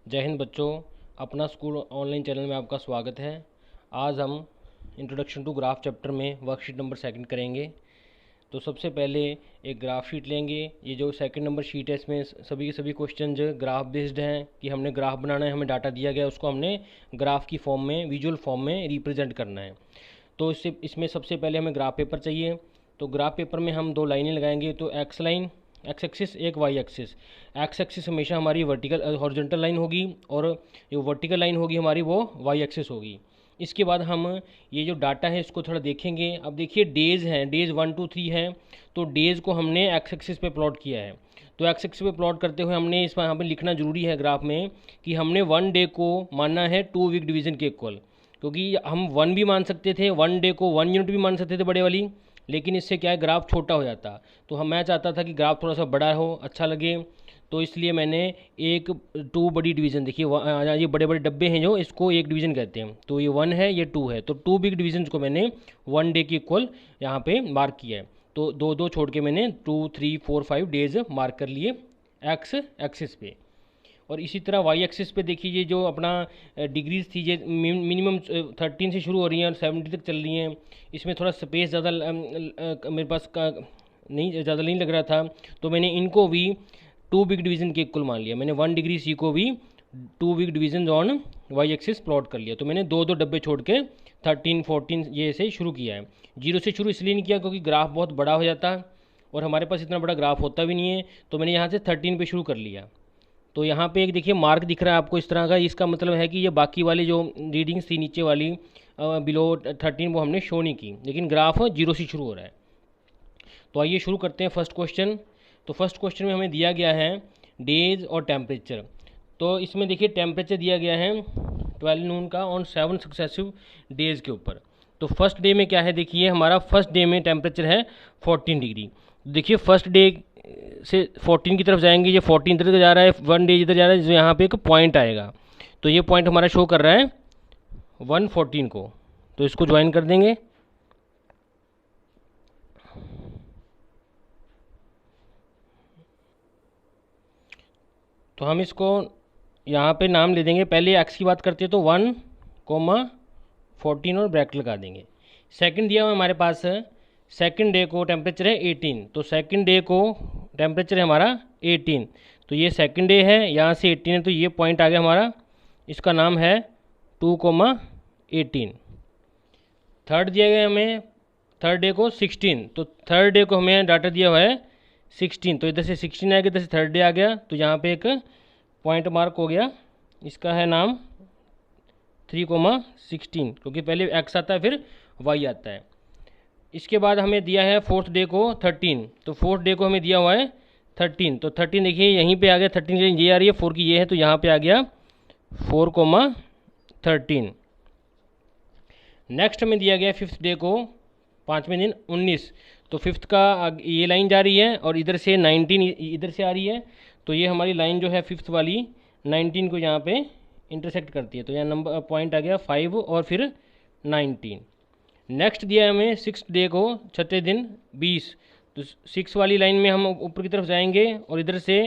जय हिंद बच्चों, अपना स्कूल ऑनलाइन चैनल में आपका स्वागत है। आज हम इंट्रोडक्शन टू ग्राफ चैप्टर में वर्कशीट नंबर सेकंड करेंगे। तो सबसे पहले एक ग्राफ शीट लेंगे। ये जो सेकंड नंबर शीट है इसमें सभी के सभी क्वेश्चन ग्राफ बेस्ड हैं कि हमने ग्राफ बनाना है, हमें डाटा दिया गया है, उसको हमने ग्राफ की फॉर्म में, विजुअल फॉर्म में रिप्रेजेंट करना है। तो इसमें सबसे पहले हमें ग्राफ पेपर चाहिए। तो ग्राफ पेपर में हम दो लाइनें लगाएंगे। तो एक्स लाइन, एक्स एक्सिस, एक वाई एक्सिस। एक्स एक्सिस हमेशा हमारी वर्टिकल हॉरिजॉन्टल लाइन होगी और जो वर्टिकल लाइन होगी हमारी वो वाई एक्सिस होगी। इसके बाद हम ये जो डाटा है इसको थोड़ा देखेंगे। अब देखिए डेज़ हैं, डेज़ 1 2 3 हैं। तो डेज़ को हमने एक्स एक्सिस पे प्लॉट किया है। तो एक्स एक्सिस पे प्लॉट करते हुए हमने इस यहाँ पे लिखना जरूरी है ग्राफ में कि हमने 1 डे को मानना है 2 वीक डिवीज़न के इक्वल, क्योंकि हम 1 भी मान सकते थे, 1 डे को 1 यूनिट भी मान सकते थे बड़े वाली, लेकिन इससे क्या है ग्राफ छोटा हो जाता। तो मैं चाहता था कि ग्राफ थोड़ा सा बड़ा हो, अच्छा लगे, तो इसलिए मैंने एक 2 बड़ी डिवीज़न, देखिए ये बड़े बड़े डब्बे हैं जो, इसको एक डिवीज़न कहते हैं। तो ये 1 है, ये 2 है, तो 2 बिग डिवीजन को मैंने 1 डे के इक्वल यहाँ पे मार्क किया है। तो 2 छोड़ के मैंने 2 3 4 5 डेज मार्क कर लिए एक्स एक्सिस पे। और इसी तरह वाई एक्सिस पे देखिए ये जो अपना डिग्रीज थी, ये मिनिमम 13 से शुरू हो रही हैं और 70 तक चल रही हैं। इसमें थोड़ा स्पेस ज़्यादा मेरे पास का नहीं, ज़्यादा नहीं लग रहा था, तो मैंने इनको भी 2 बिग डिवीज़न के इक्वल मान लिया। मैंने 1 डिग्री सी को भी 2 big division on Y axis plot कर लिया। तो मैंने 2 डब्बे छोड़ के 13 14 ये से शुरू किया है। 0 से शुरू इसलिए नहीं किया क्योंकि ग्राफ बहुत बड़ा हो जाता है और हमारे पास इतना बड़ा ग्राफ होता भी नहीं है। तो मैंने यहाँ से 13 पे शुरू कर लिया। तो यहाँ पे एक देखिए मार्क दिख रहा है आपको इस तरह का, इसका मतलब है कि ये बाकी वाली जो रीडिंग्स थी नीचे वाली बिलो 13 वो हमने शो नहीं की, लेकिन ग्राफ 0 से शुरू हो रहा है। तो आइए शुरू करते हैं फर्स्ट क्वेश्चन। तो फर्स्ट क्वेश्चन में हमें दिया गया है डेज और टेम्परेचर। तो इसमें देखिए टेम्परेचर दिया गया है 12 नून का ऑन 7 सक्सेसिव डेज़ के ऊपर। तो फर्स्ट डे में क्या है, देखिए हमारा फर्स्ट डे में टेम्परेचर है 14 डिग्री। देखिए फर्स्ट डे से 14 की तरफ जाएंगे, ये 14 इधर जा रहा है, 1 डे इधर जा रहा है, जो यहाँ पे एक पॉइंट आएगा। तो ये पॉइंट हमारा शो कर रहा है 114 को, तो इसको ज्वाइन कर देंगे। तो हम इसको यहाँ पे नाम ले देंगे, पहले एक्स की बात करते हैं तो 1 14 और ब्रैकेट लगा देंगे। सेकंड दिया हुआ हमारे पास है, सेकंड डे को टेम्परेचर है 18, तो सेकंड डे को टेम्परेचर है हमारा 18। तो ये सेकंड डे है, यहाँ से 18 है, तो ये पॉइंट आ गया हमारा, इसका नाम है 2,18। थर्ड दिया गया हमें, थर्ड डे को 16, तो थर्ड डे को हमें डाटा दिया हुआ है 16, तो इधर से 16 आ गया, इधर से थर्ड डे आ गया, तो यहाँ पे एक पॉइंट मार्क हो गया, इसका है नाम 3,16, क्योंकि पहले एक्स आता है फिर वाई आता है। इसके बाद हमें दिया है फोर्थ डे को 13, तो फोर्थ डे को हमें दिया हुआ है 13, तो 13 देखिए यहीं पे आ गया, 13 ये आ रही है, 4 की ये है, तो यहाँ पे आ गया 4,13। नेक्स्ट हमें दिया गया फिफ्थ डे को 5वें दिन 19, तो फिफ्थ का ये लाइन जा रही है और इधर से 19 इधर से आ रही है, तो ये हमारी लाइन जो है फिफ्थ वाली 19 को यहाँ पे इंटरसेक्ट करती है। तो यहाँ नंबर पॉइंट आ गया 5 और फिर 19। नेक्स्ट दिया है हमें सिक्स डे को, छठे दिन 20, तो 6 वाली लाइन में हम ऊपर की तरफ जाएंगे और इधर से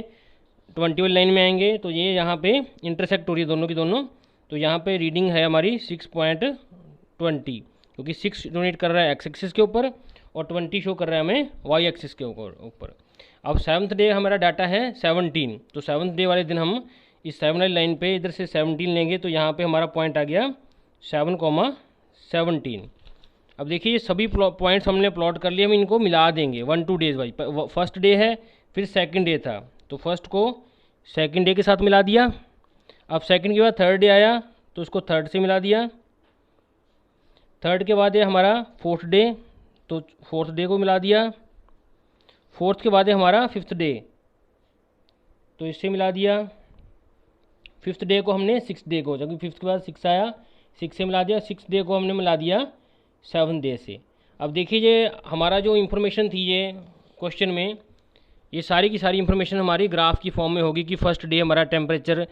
20 वाली लाइन में आएंगे, तो ये यहाँ पे इंटरसेक्ट हो रही है दोनों की दोनों। तो यहाँ पे रीडिंग है हमारी 6.20, क्योंकि 6 डोनेट कर रहा है एक्स एक्सिस के ऊपर और 20 शो कर रहा है हमें वाई एक्सिस के ऊपर। अब सेवन्थ डे हमारा डाटा है 17, तो सेवन्थ डे वाले दिन हम इस 7 वाली लाइन पे इधर से 17 लेंगे, तो यहाँ पे हमारा पॉइंट आ गया 7,17। अब देखिए ये सभी पॉइंट्स हमने प्लॉट कर लिए, हम इनको मिला देंगे 1 2 डेज वाइज। फर्स्ट डे है, फिर सेकंड डे था, तो फर्स्ट को सेकंड डे के साथ मिला दिया। अब सेकंड के बाद थर्ड डे आया, तो उसको थर्ड से मिला दिया। थर्ड के बाद है हमारा फोर्थ डे, तो फोर्थ डे को मिला दिया। फोर्थ के बाद है हमारा फिफ्थ डे, तो इससे मिला दिया। फिफ्थ डे को हमने सिक्स डे को, जबकि फिफ्थ के बाद 6 आया, 6 से मिला दिया। 6 डे को हमने मिला दिया 7 डे से। अब देखिए ये हमारा जो इन्फॉर्मेशन थी ये क्वेश्चन में, ये सारी की सारी इन्फॉर्मेशन हमारी ग्राफ की फॉर्म में होगी कि फर्स्ट डे हमारा टेम्परेचर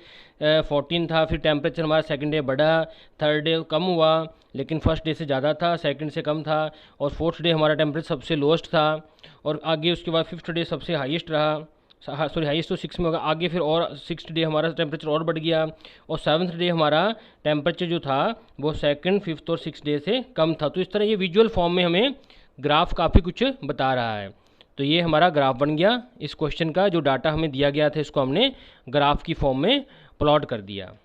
14 था, फिर टेम्परेचर हमारा सेकंड डे बढ़ा, थर्ड डे कम हुआ लेकिन फर्स्ट डे से ज़्यादा था, सेकंड से कम था, और फोर्थ डे हमारा टेम्परेचर सबसे लोएस्ट था, और आगे उसके बाद फिफ्थ डे सबसे हाईएस्ट रहा, सॉरी हाईएस्ट तो 6 में होगा, आगे फिर और 6th डे हमारा टेम्परेचर और बढ़ गया, और 7th डे हमारा टेम्परेचर जो था वो 2nd, 5th और 6th डे से कम था। तो इस तरह ये विजुअल फॉर्म में हमें ग्राफ काफ़ी कुछ बता रहा है। तो ये हमारा ग्राफ बन गया। इस क्वेश्चन का जो डाटा हमें दिया गया था इसको हमने ग्राफ की फॉर्म में प्लॉट कर दिया।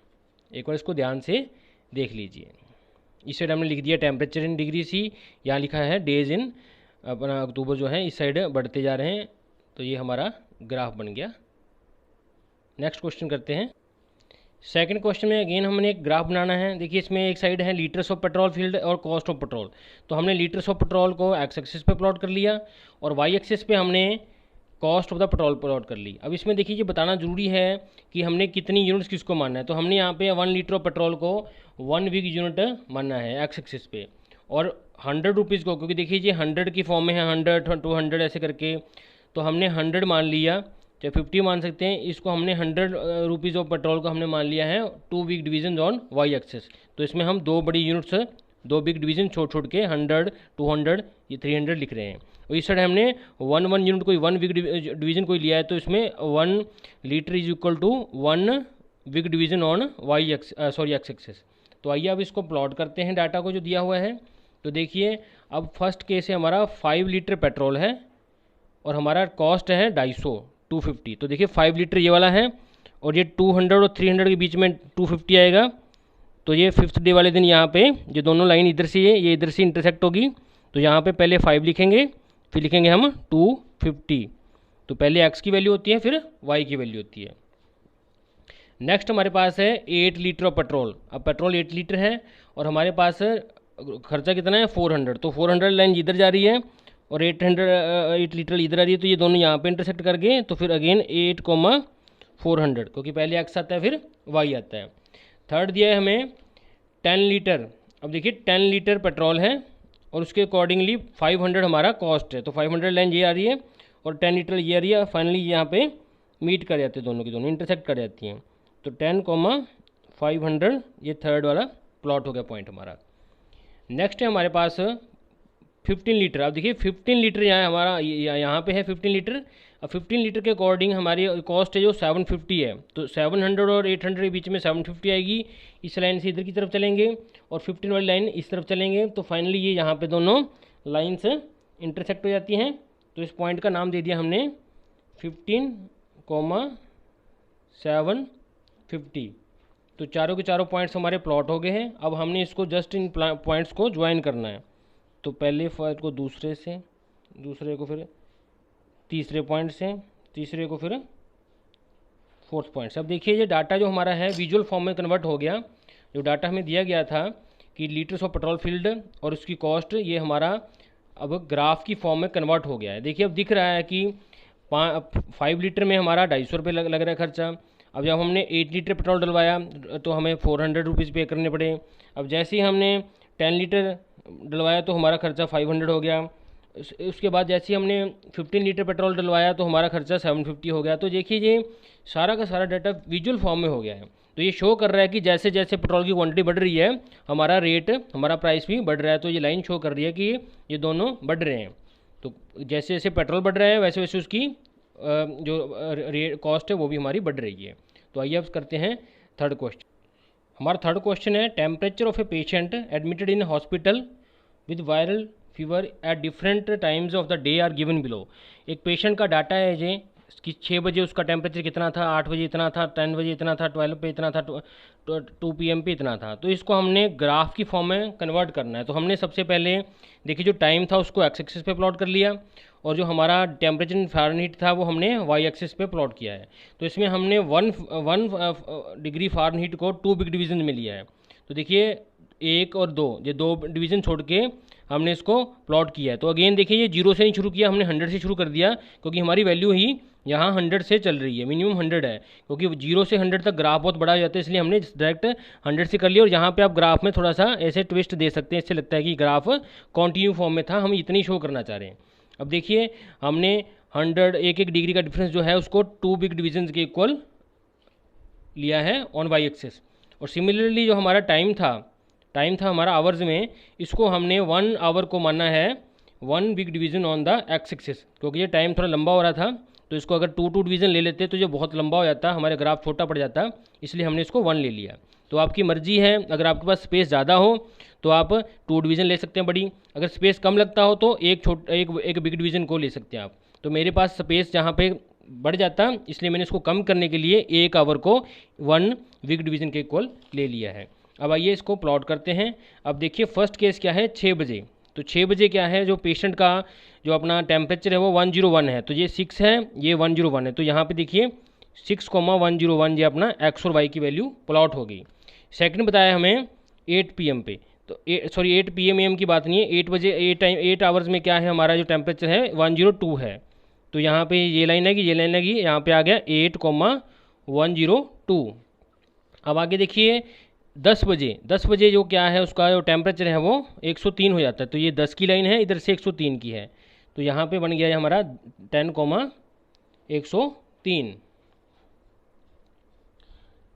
एक बार इसको ध्यान से देख लीजिए। इस साइड हमने लिख दिया टेम्परेचर इन डिग्री सी, यहाँ लिखा है डेज इन अपना अक्टूबर जो है इस साइड बढ़ते जा रहे हैं। तो ये हमारा ग्राफ बन गया। नेक्स्ट क्वेश्चन करते हैं। सेकंड क्वेश्चन में अगेन हमने एक ग्राफ बनाना है। देखिए इसमें एक साइड है लीटर्स ऑफ पेट्रोल फील्ड और कॉस्ट ऑफ पेट्रोल। तो हमने लीटर्स ऑफ पेट्रोल को एक्स एक्सिस पे प्लॉट कर लिया और वाई एक्सिस पे हमने cost of the petrol plot कर ली। अब इसमें देखिए ये बताना जरूरी है कि हमने कितनी यूनिट्स किसको मानना है। तो हमने यहाँ पे 1 लीटर ऑफ पेट्रोल को 1 वीक यूनिट मानना है एक्स एक्सिस पे, और 100 रुपीज़ को, क्योंकि देखिए ये 100 की फॉर्म में है, 100, 200 ऐसे करके, तो हमने 100 मान लिया, चाहे 50 मान सकते हैं। इसको हमने 100 रुपीज़ ऑफ पेट्रोल को हमने मान लिया है 2 weak division on Y axis. तो इसमें हम 2 बड़ी यूनिट्स 2 बिग डिवीजन छोड़ के 100, 200, ये 300 लिख रहे हैं। और इस साइड हमने 1 यूनिट कोई 1 बिग डिवीजन कोई लिया है, तो इसमें 1 litre is equal to 1 big division on Y X axis. तो आइए अब इसको प्लॉट करते हैं डाटा को जो दिया हुआ है। तो देखिए अब फर्स्ट केस है हमारा 5 लीटर पेट्रोल है और हमारा कॉस्ट है 250। तो देखिए 5 लीटर ये वाला है और ये 200 और 300 के बीच में 250 आएगा। तो ये 5th डे वाले दिन यहाँ पे ये दोनों लाइन इधर से ये इधर से इंटरसेक्ट होगी। तो यहाँ पे पहले 5 लिखेंगे, फिर लिखेंगे हम 250। तो पहले x की वैल्यू होती है, फिर y की वैल्यू होती है। नेक्स्ट हमारे पास है 8 लीटर ऑफ पेट्रोल। अब पेट्रोल 8 लीटर है और हमारे पास खर्चा कितना है 400। तो 400 लाइन इधर जा रही है और 8 लीटर इधर आ रही है। तो ये दोनों यहाँ पे इंटरसेक्ट करके तो फिर अगेन 8,400, क्योंकि पहले x आता है फिर y आता है। थर्ड दिया है हमें 10 लीटर। अब देखिए 10 लीटर पेट्रोल है और उसके अकॉर्डिंगली 500 हमारा कॉस्ट है। तो 500 लाइन ये आ रही है और 10 लीटर ये आ रही है। फाइनली यहाँ पे मीट कर जाते हैं, दोनों की दोनों इंटरसेक्ट कर जाती हैं। तो 10,500 ये थर्ड वाला प्लॉट हो गया पॉइंट हमारा। नेक्स्ट है हमारे पास 15 लीटर। अब देखिए 15 लीटर यहाँ हमारा यहाँ पे है 15 लीटर। अब 15 लीटर के अकॉर्डिंग हमारी कॉस्ट है जो 750 है। तो 700 और 800 के बीच में 750 आएगी। इस लाइन से इधर की तरफ चलेंगे और 15 वाली लाइन इस तरफ चलेंगे। तो फाइनली ये यहाँ पे दोनों लाइन से इंटरसेक्ट हो जाती हैं। तो इस पॉइंट का नाम दे दिया हमने 15,750। तो चारों के चारों पॉइंट्स हमारे प्लॉट हो गए हैं। अब हमने इसको जस्ट इन पॉइंट्स को ज्वाइन करना है। तो पहले पॉइंट को दूसरे से, दूसरे को फिर तीसरे पॉइंट से, तीसरे को फिर 4th पॉइंट से। अब देखिए ये डाटा जो हमारा है विजुअल फॉर्म में कन्वर्ट हो गया। जो डाटा हमें दिया गया था कि लीटर्स ऑफ पेट्रोल फील्ड और उसकी कॉस्ट, ये हमारा अब ग्राफ की फॉर्म में कन्वर्ट हो गया है। देखिए अब दिख रहा है कि 5 लीटर में हमारा 250 रुपये लग रहा है खर्चा। अब जब हमने 8 लीटर पेट्रोल डलवाया तो हमें 400 रुपीज़ पे करने पड़े। अब जैसे ही हमने 10 लीटर डलवाया तो हमारा खर्चा 500 हो गया। उसके बाद जैसे ही हमने 15 लीटर पेट्रोल डलवाया तो हमारा खर्चा 750 हो गया। तो देखिए ये सारा का सारा डाटा विजुअल फॉर्म में हो गया है। तो ये शो कर रहा है कि जैसे जैसे पेट्रोल की क्वांटिटी बढ़ रही है हमारा रेट, हमारा प्राइस भी बढ़ रहा है। तो ये लाइन शो कर रही है कि ये दोनों बढ़ रहे हैं। तो जैसे जैसे पेट्रोल बढ़ रहा है वैसे वैसे उसकी जो रेट कॉस्ट है वो भी हमारी बढ़ रही है। तो आइए अब करते हैं थर्ड क्वेश्चन। हमारा थर्ड क्वेश्चन है temperature of a patient admitted in hospital with viral fever at different times of the day are given below. एक पेशेंट का डाटा है जे कि 6 बजे उसका टेम्परेचर कितना था, 8 बजे इतना था, 10 बजे इतना था, 12 पे इतना था, 2 PM पे इतना था। तो इसको हमने ग्राफ की फॉर्म में कन्वर्ट करना है। तो हमने सबसे पहले देखिए जो टाइम था उसको एक्स एक्सिस पे प्लॉट कर लिया और जो हमारा टेम्परेचर इन फ़ारेनहीट था वो हमने वाई एक्सिस पे प्लॉट किया है। तो इसमें हमने 1 डिग्री फ़ारेनहीट को 2 बिग डिवीजन में लिया है। तो देखिए 1 और 2 ये 2 डिवीज़न छोड़ के हमने इसको प्लॉट किया है। तो अगेन देखिए ये 0 से नहीं शुरू किया, हमने 100 से शुरू कर दिया, क्योंकि हमारी वैल्यू ही यहाँ 100 से चल रही है, मिनिमम 100 है। क्योंकि 0 से 100 तक ग्राफ बहुत बड़ा हो जाता है, इसलिए हमने डायरेक्ट 100 से कर लिया। और यहाँ पे आप ग्राफ में थोड़ा सा ऐसे ट्विस्ट दे सकते हैं, इससे लगता है कि ग्राफ कॉन्टिन्यू फॉर्म में था, हम इतनी शो करना चाह रहे हैं। अब देखिए हमने 100 1 डिग्री का डिफरेंस जो है उसको 2 बिग डिवीजन के इक्वल लिया है ऑन वाई एक्सिस। और सिमिलरली जो हमारा टाइम था हमारा आवर्स में, इसको हमने 1 आवर को माना है 1 big division on the x axis, क्योंकि ये टाइम थोड़ा लंबा हो रहा था तो इसको अगर 2 डिवीज़न ले लेते तो ये बहुत लंबा हो जाता, हमारे ग्राफ छोटा पड़ जाता, इसलिए हमने इसको 1 ले लिया। तो आपकी मर्जी है, अगर आपके पास स्पेस ज़्यादा हो तो आप 2 डिवीज़न ले सकते हैं बड़ी, अगर स्पेस कम लगता हो तो एक बिग डिवीज़न को ले सकते हैं आप। तो मेरे पास स्पेस जहाँ पे बढ़ जाता, इसलिए मैंने इसको कम करने के लिए 1 आवर को 1 बिग डिवीज़न के इक्वल ले लिया है। अब आइए इसको प्लॉट करते हैं। अब देखिए फर्स्ट केस क्या है, 6 बजे। तो 6 बजे क्या है, जो पेशेंट का जो अपना टेम्परेचर है वो 101 है, तो ये 6 है, ये 101 है। तो यहाँ पे देखिए 6,101 ये अपना एक्स और वाई की वैल्यू प्लॉट हो गई। सेकंड बताया हमें 8 PM पे, तो 8 PM AM की बात नहीं है, 8 बजे 8 आवर्स में क्या है हमारा जो टेम्परेचर है 102 है। तो यहाँ पे ये लाइन आएगी, ये लाइन आएगी, यहाँ पे आ गया 8,102। अब आगे देखिए 10 बजे जो क्या है उसका जो टेम्परेचर है वो 103 हो जाता है। तो ये 10 की लाइन है, इधर से 103 की है, तो यहाँ पे बन गया है हमारा 10,103।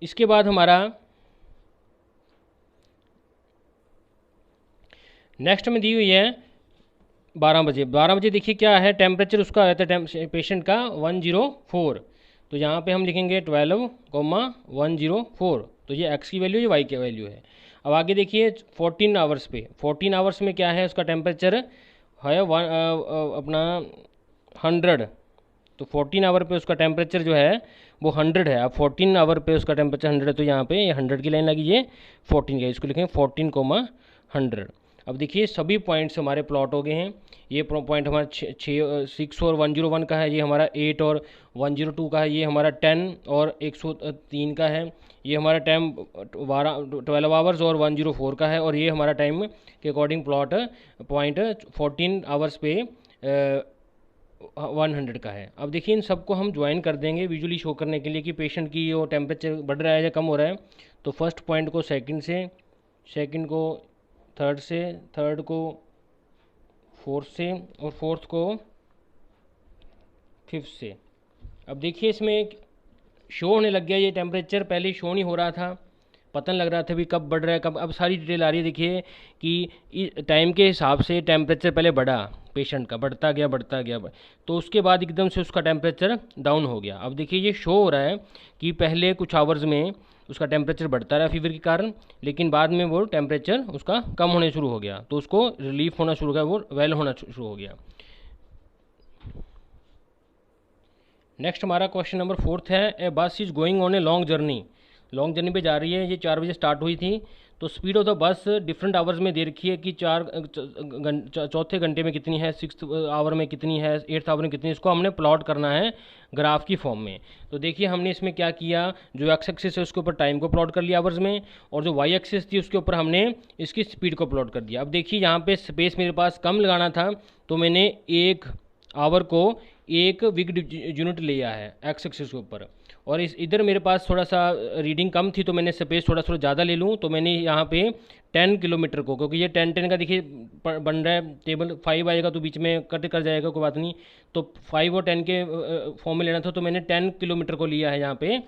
इसके बाद हमारा नेक्स्ट में दी हुई है 12 बजे। 12 बजे देखिए क्या है, टेम्परेचर उसका रहता है पेशेंट का 104। तो यहाँ पे हम लिखेंगे 12,104। तो ये एक्स की वैल्यू, ये वाई की वैल्यू है। अब आगे देखिए 14 आवर्स पे, 14 आवर्स में क्या है उसका टेम्परेचर है अपना 100। तो 14 आवर पे उसका टेम्परेचर जो है वो 100 है। अब 14 आवर पे उसका टेम्परेचर 100 है, तो यहाँ पे ये 100 की लाइन लगी, ये 14 का, इसको लिखेंगे 14,100। अब देखिए सभी पॉइंट्स हमारे प्लॉट हो गए हैं। ये पॉइंट हमारा 6 और 101 का है, ये हमारा 8 और 102 का है, ये हमारा 10 और 103 का है, ये हमारा टाइम 12 आवर्स और 104 का है, और ये हमारा टाइम के अकॉर्डिंग प्लॉट पॉइंट 14 आवर्स पे 100 का है। अब देखिए इन सबको हम ज्वाइन कर देंगे विजुअली शो करने के लिए कि पेशेंट की वो टेम्परेचर बढ़ रहा है या कम हो रहा है। तो फर्स्ट पॉइंट को सेकंड से, सेकंड को थर्ड से, थर्ड को फोर्थ से, और फोर्थ को फिफ्थ से। अब देखिए इसमें शो होने लग गया ये टेम्परेचर, पहले शो नहीं हो रहा था, पता नहीं लग रहा था भी कब बढ़ रहा है कब। अब सारी डिटेल आ रही है, देखिए कि टाइम के हिसाब से टेम्परेचर पहले बढ़ा पेशेंट का, बढ़ता गया, तो उसके बाद एकदम से उसका टेम्परेचर डाउन हो गया। अब देखिए ये शो हो रहा है कि पहले कुछ आवर्स में उसका टेम्परेचर बढ़ता रहा फीवर के कारण, लेकिन बाद में वो टेम्परेचर उसका कम होने शुरू हो गया, तो उसको रिलीफ होना शुरू हो गया, वो वेल होना शुरू हो गया। नेक्स्ट हमारा क्वेश्चन नंबर 4 है, ए बस is going on a long journey. Long journey पे जा रही है, ये 4 बजे स्टार्ट हुई थी। तो speed of the bus different hours में दे रखी है कि चौथे घंटे में कितनी है, 6th आवर में कितनी है, 8th आवर में कितनी है। इसको हमने प्लॉट करना है ग्राफ की फॉर्म में। तो देखिए हमने इसमें क्या किया, जो एक्स एक्सिस है उसके ऊपर टाइम को प्लॉट कर लिया आवर्स में, और जो वाई एक्सिस थी उसके ऊपर हमने इसकी स्पीड को प्लॉट कर दिया। अब देखिए यहाँ पे स्पेस मेरे पास कम लगाना था, तो मैंने 1 आवर को 1 विग यूनिट लिया है एक्स एक्सिस के ऊपर, और इस इधर मेरे पास थोड़ा सा रीडिंग कम थी, तो मैंने स्पेस थोड़ा ज़्यादा ले लूँ। तो मैंने यहाँ पे 10 किलोमीटर को, क्योंकि ये 10 का देखिए बन रहा है टेबल, 5 आएगा तो बीच में कट कर जाएगा, कोई बात नहीं। तो 5 और 10 के फॉर्म में लेना था, तो मैंने 10 किलोमीटर को लिया है यहाँ पे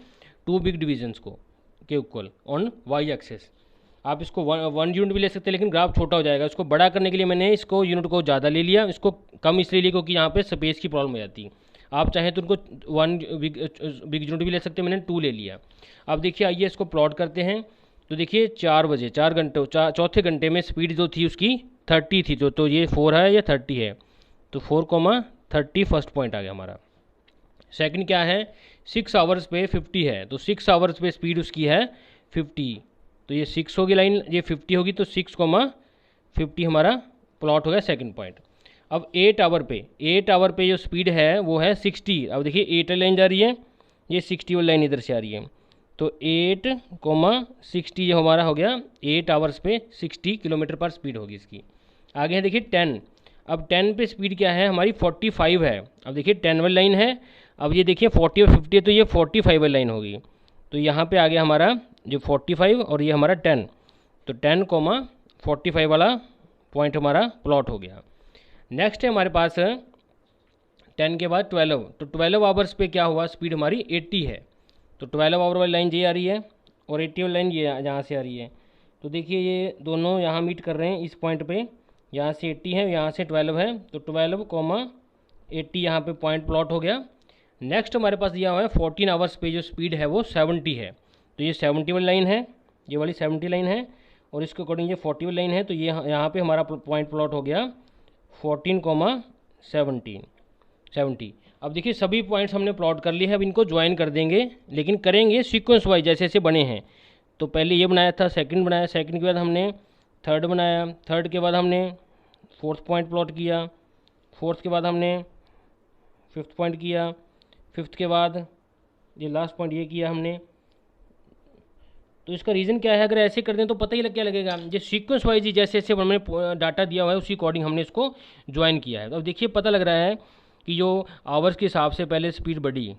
2 बिग डिवीजन्स को के इक्वल ऑन वाई एक्सेस। आप इसको 1 यूनिट भी ले सकते हैं, लेकिन ग्राफ छोटा हो जाएगा। इसको बड़ा करने के लिए मैंने इसको यूनिट को ज़्यादा ले लिया, इसको कम इसलिए लिया क्योंकि यहाँ पे स्पेस की प्रॉब्लम हो जाती है। आप चाहें तो उनको 1 बिग यूनिट भी ले सकते हैं, मैंने 2 ले लिया। अब देखिए आइए इसको प्लॉट करते हैं। तो देखिए 4 बजे, 4 घंटे, चौथे घंटे में स्पीड जो थी उसकी 30 थी, तो ये 4 है, ये 30 है, तो 4,30 फर्स्ट पॉइंट आ गया हमारा। सेकंड क्या है, 6 आवर्स पे 50 है, तो 6 आवर्स पे स्पीड उसकी है 50, तो ये 6 होगी लाइन, ये 50 होगी, तो 6,50 हमारा प्लॉट हो गया सेकंड पॉइंट। अब 8 आवर पे जो स्पीड है वो है 60। अब देखिए 8 लाइन जा रही है, ये 60 वाली लाइन इधर से आ रही है, तो 8,60 जो हमारा हो गया 8 आवर्स पे 60 किलोमीटर पर स्पीड होगी इसकी। आगे है देखिए 10। अब 10 पे स्पीड क्या है हमारी 45 है। अब देखिए 10 वाली लाइन है, अब ये देखिए 40 और 50 है, तो ये 45 वाली लाइन होगी। तो यहाँ पे आ गया हमारा जो 45 और ये हमारा 10, तो 10,45 वाला पॉइंट हमारा प्लॉट हो गया। नेक्स्ट है हमारे पास 10 के बाद 12, तो 12 आवर्स पे क्या हुआ, स्पीड हमारी 80 है, तो 12 आवर वाली लाइन ये आ रही है, और 80 वाली लाइन ये यहाँ से आ रही है। तो देखिए ये दोनों यहाँ मीट कर रहे हैं इस पॉइंट पे, यहाँ से 80 है, यहाँ से 12 है, तो 12,80 यहाँ पे पॉइंट प्लॉट हो गया। नेक्स्ट हमारे पास दिया हुआ है 14 आवर्स पे जो स्पीड है वो 70 है, तो ये 70 वाली लाइन है, ये वाली 70 लाइन है, और इसके अकॉर्डिंग ये 40 वाली लाइन है। तो ये यहाँ पे हमारा पॉइंट प्लॉट हो गया 14,70। अब देखिए सभी पॉइंट्स हमने प्लॉट कर लिए हैं, अब इनको ज्वाइन कर देंगे, लेकिन करेंगे सीक्वेंस वाइज जैसे जैसे बने हैं। तो पहले ये बनाया था, सेकंड बनाया, सेकंड के बाद हमने थर्ड बनाया, थर्ड के बाद हमने फोर्थ पॉइंट प्लॉट किया, फोर्थ के बाद हमने फिफ्थ पॉइंट किया, फिफ्थ के बाद ये लास्ट पॉइंट ये किया हमने। तो इसका रीज़न क्या है, अगर ऐसे कर दें तो पता ही क्या लगेगा, ये सीक्वेंस वाइज ही जैसे जैसे हमने डाटा दिया हुआ है उसी अकॉर्डिंग हमने इसको ज्वाइन किया है। तो अब देखिए पता लग रहा है कि जो आवर्स के हिसाब से पहले स्पीड बढ़ी,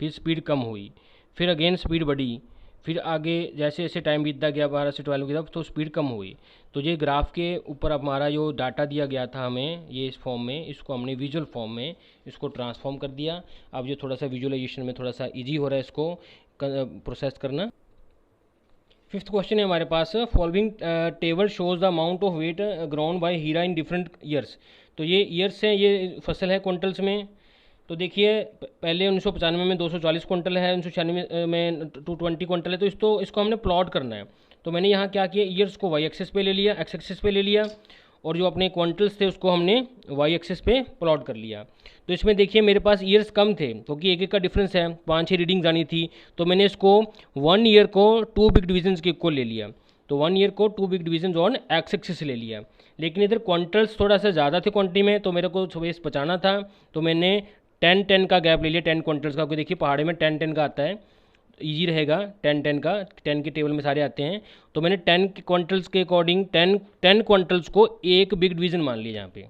फिर स्पीड कम हुई, फिर अगेन स्पीड बढ़ी, फिर आगे जैसे जैसे टाइम बीतता गया 12 से 12 की तरफ तो स्पीड कम हुई। तो ये ग्राफ के ऊपर हमारा जो डाटा दिया गया था हमें ये इस फॉर्म में, इसको हमने विजुअल फॉर्म में इसको ट्रांसफॉर्म कर दिया। अब ये थोड़ा सा विजुअलाइजेशन में थोड़ा सा ईजी हो रहा है इसको प्रोसेस करना। फिफ्थ क्वेश्चन है हमारे पास, following table shows the amount of weight ground by Hira in different years. तो ये ईयर्स हैं, ये फसल है क्विंटल्स में। तो देखिए पहले 1995 में 240 क्विंटल है, 1996 में 220 क्विंटल है, तो इसको हमने प्लॉट करना है। तो मैंने यहाँ क्या किया, ईयर्स को वाई एक्सेस पे ले लिया, एक्स एक्सेस पे ले लिया, और जो अपने क्विंटल्स थे उसको हमने वाई एक्सेस पे प्लॉट कर लिया। तो इसमें देखिए मेरे पास ईयर्स कम थे क्योंकि एक एक का डिफरेंस है, 5-6 रीडिंग आनी थी, तो मैंने इसको 1 ईयर को 2 बिग डिविजन्स के इक्वल ले लिया। तो 1 ईयर को 2 big divisions on x axis ले लिया। लेकिन इधर क्विंटल्स थोड़ा सा ज़्यादा थे क्वांटिटी में, तो मेरे को स्पेस बचाना था, तो मैंने 10-10 का गैप ले लिया, 10 क्विंटल्स का, क्योंकि देखिए पहाड़े में 10-10 का आता है, ईजी रहेगा 10-10 का, 10 के टेबल में सारे आते हैं। तो मैंने 10 क्विंटल्स के अकॉर्डिंग 10 क्विंटल्स को एक बिग डिवीज़न मान लिया, जहाँ पे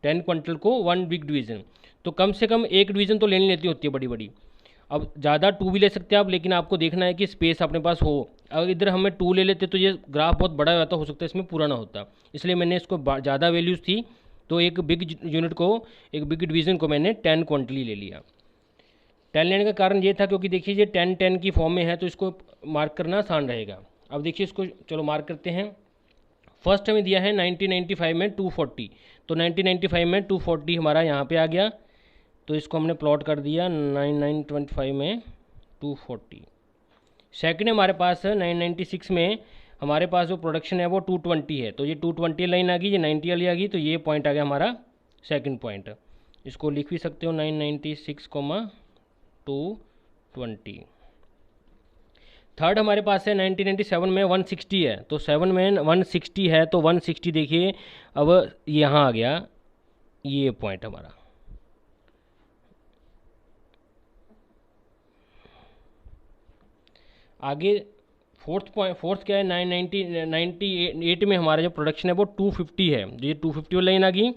10 क्विंटल को 1 बिग डिवीज़न। तो कम से कम एक डिवीज़न तो लेनी लेती होती है बड़ी बड़ी। अब ज़्यादा 2 भी ले सकते हैं आप, लेकिन आपको देखना है कि स्पेस अपने पास हो। अगर इधर हमें 2 ले लेते तो ये ग्राफ बहुत बड़ा हो सकता है इसमें पूरा ना होता, इसलिए मैंने इसको ज़्यादा वैल्यूज़ थी तो एक बिग यूनिट को, एक बिग डिवीज़न को मैंने 10 क्वांटली ले लिया। 10 लेने का कारण ये था क्योंकि देखिए ये 10-10 की फॉर्म में है, तो इसको मार्क करना आसान रहेगा। अब देखिए इसको चलो मार्क करते हैं। फर्स्ट हमें दिया है 1995 में 240, तो 1995 में 240 हमारा यहाँ पे आ गया, तो इसको हमने प्लॉट कर दिया 9925 में 240। सेकंड हमारे पास है 996 में, हमारे पास जो प्रोडक्शन है वो 220 है, तो ये 220 लाइन आ गई, ये 90 वाली आ गई, तो ये पॉइंट आ गया हमारा सेकंड पॉइंट। इसको लिख भी सकते हो 996,220। थर्ड हमारे पास है 1997 में 160 है, तो 7 में 160 है, तो 160 देखिए अब यहाँ आ गया ये पॉइंट हमारा। आगे फोर्थ क्या है 998 में हमारा जो प्रोडक्शन है वो 250 है, ये 250 वाली लाइन आ गई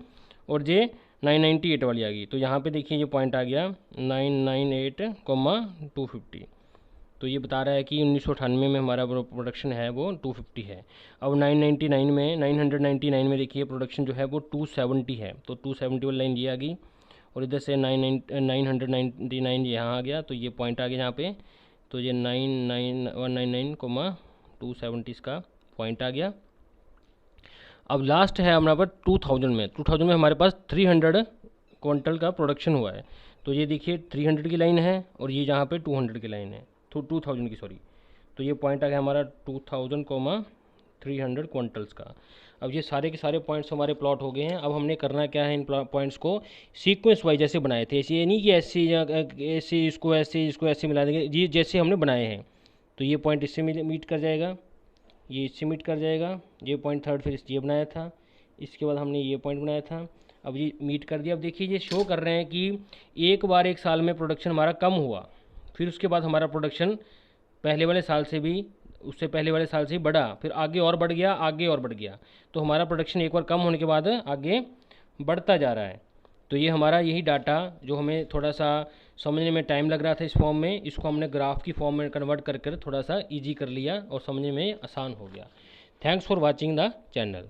और ये 998 वाली आ गई। तो यहाँ पे देखिए ये पॉइंट आ गया 998,250। तो ये बता रहा है कि 1998 में हमारा प्रोडक्शन है वो 250 है। अब 999 में देखिए प्रोडक्शन जो है वो 270 है, तो 270 वाली लाइन ये आ गई, और इधर से 999 यहाँ आ गया, तो ये पॉइंट आ गया यहाँ पे, तो ये 199,270 इसका पॉइंट आ गया। अब लास्ट है हमारे पास 2000 में हमारे पास 300 क्विंटल का प्रोडक्शन हुआ है, तो ये देखिए 300 की लाइन है और ये जहाँ पे 200 की लाइन है, तो 2000 की सॉरी, तो ये पॉइंट आ गया हमारा 2000,300 क्विंटल्स का। अब ये सारे के सारे पॉइंट्स हमारे प्लॉट हो गए हैं। अब हमने करना क्या है, इन पॉइंट्स को सीक्वेंस वाइज जैसे बनाए थे, ऐसे ये नहीं कि ऐसे इसको ऐसे मिला देंगे, ये जैसे हमने बनाए हैं। तो ये पॉइंट इससे मीट कर जाएगा, ये इससे मीट कर जाएगा, ये पॉइंट थर्ड फिर ये बनाया था, इसके बाद हमने ये पॉइंट बनाया था, अब ये मीट कर दिया। अब देखिए ये शो कर रहे हैं कि एक बार एक साल में प्रोडक्शन हमारा कम हुआ, फिर उसके बाद हमारा प्रोडक्शन पहले वाले साल से भी, उससे पहले वाले साल से ही बढ़ा, फिर आगे और बढ़ गया, आगे और बढ़ गया। तो हमारा प्रोडक्शन एक बार कम होने के बाद आगे बढ़ता जा रहा है। तो ये हमारा यही डाटा जो हमें थोड़ा सा समझने में टाइम लग रहा था इस फॉर्म में, इसको हमने ग्राफ की फॉर्म में कन्वर्ट कर थोड़ा सा ईजी कर लिया और समझने में आसान हो गया। Thanks for watching the channel.